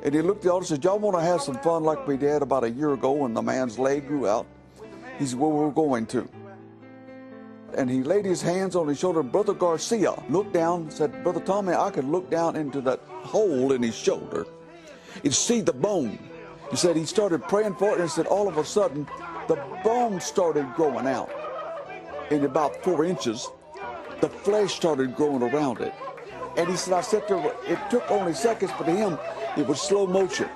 And he looked at the altar and said, y'all want to have some fun like we did about a year ago when the man's leg grew out? He said, well, we're going to. And he laid his hands on his shoulder. Brother Garcia looked down and said, Brother Tommy, I could look down into that hole in his shoulder and see the bone. He said he started praying for it, and he said all of a sudden the bone started growing out. In about 4 inches, the flesh started growing around it. And he said, I sat there, it took only seconds, but to him, it was slow motion.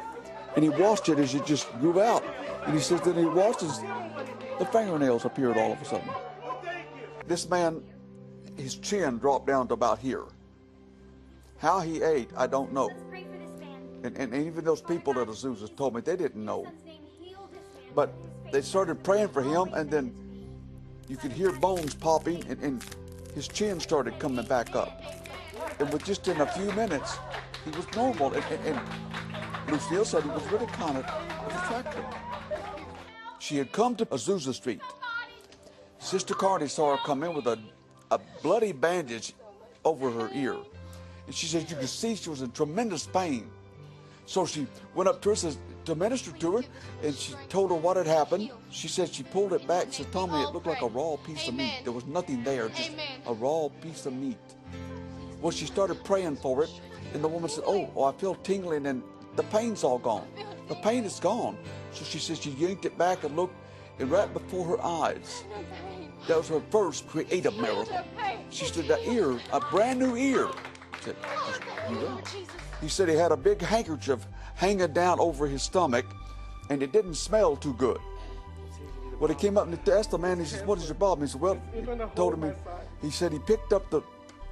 And he watched it as it just grew out. And he says that he watched as the fingernails appeared all of a sudden. This man, his chin dropped down to about here. How he ate, I don't know. And even those people at Azusa told me they didn't know. But they started praying for him, and then you could hear bones popping, and his chin started coming back up. And with just in a few minutes, he was normal. And Lucille said he was really kind of attractive. She had come to Azusa Street. Sister Carney saw her come in with a bloody bandage over her ear. And she said you could see she was in tremendous pain. So she went up to her to minister to her, and she told her what had happened. She said she pulled it back. She said, Tommy, it looked like a raw piece of meat. There was nothing there, just a raw piece of meat. Well, she started praying for it, and the woman said, oh, I feel tingling, and the pain's all gone. The pain is gone. So she said she yanked it back and looked, and right before her eyes, that was her first creative miracle. She said, the ear, a brand new ear. She said, he said he had a big handkerchief hanging down over his stomach, and it didn't smell too good. Well, he came up and asked the man, he said, what is your problem? He said, well, he told him, he said he picked up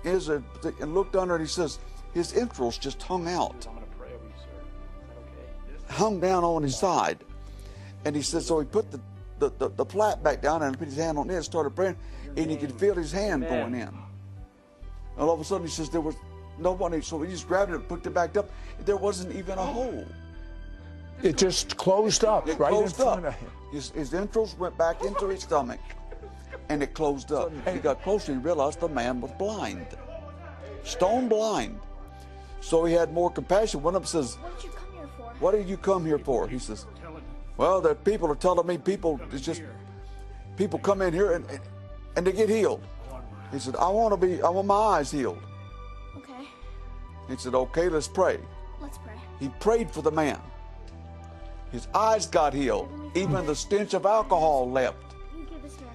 and looked under, and he says, his entrails just hung out. Hung down on his side. And he said, so he put the flap back down and put his hand on it and started praying, and he could feel his hand going in. And all of a sudden he says there was nobody, so he just grabbed it and put it back up. There wasn't even a hole. It just closed up right in front of him. His entrails went back into his stomach, and it closed up. He got closer and he realized the man was blind, stone blind. So he had more compassion. Went up and says, what did you come here for? He says, well, the people are telling me people come in here and they get healed. He said, I want my eyes healed. Okay. He said, okay, let's pray. Let's pray. He prayed for the man. His eyes got healed. Even the stench of alcohol left.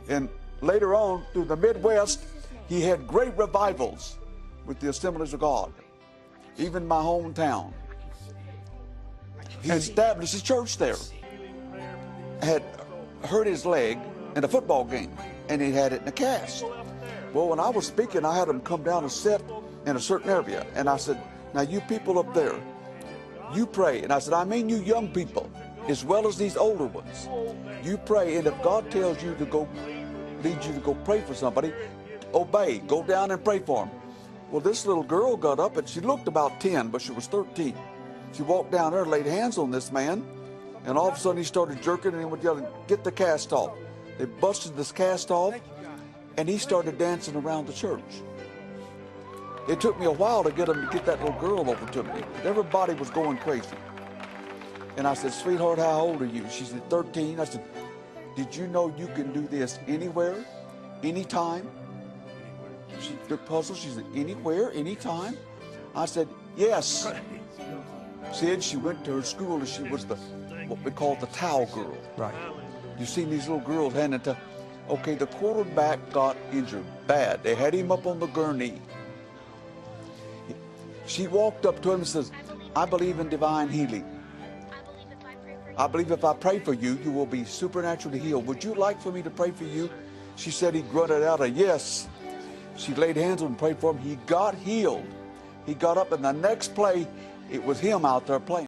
And later on, through the Midwest, he had great revivals with the Assemblies of God. Even my hometown. He established a church there. Had hurt his leg in a football game, and he had it in a cast. Well, when I was speaking, I had him come down and sit in a certain area, and I said, now you people up there, you pray. And I said, I mean you young people, as well as these older ones. You pray, and if God tells you to go, leads you to go pray for somebody, obey, go down and pray for them. Well, this little girl got up, and she looked about 10, but she was 13. She walked down there and laid hands on this man, and all of a sudden he started jerking, and he went yelling, get the cast off. They busted this cast off, and he started dancing around the church. It took me a while to get him to get that little girl over to me. Everybody was going crazy. And I said, sweetheart, how old are you? She said, 13. I said, did you know you can do this anywhere, anytime? She looked puzzled. She said, anywhere, anytime? I said, yes. Said she went to her school and she was what we call the towel girl. Right. You've seen these little girls handing to, okay, the quarterback got injured bad. They had him up on the gurney. She walked up to him and says, I believe in divine healing. I believe if I pray for you, you will be supernaturally healed. Would you like for me to pray for you? She said he grunted out a yes. She laid hands on him and prayed for him. He got healed. He got up, and the next play, it was him out there playing.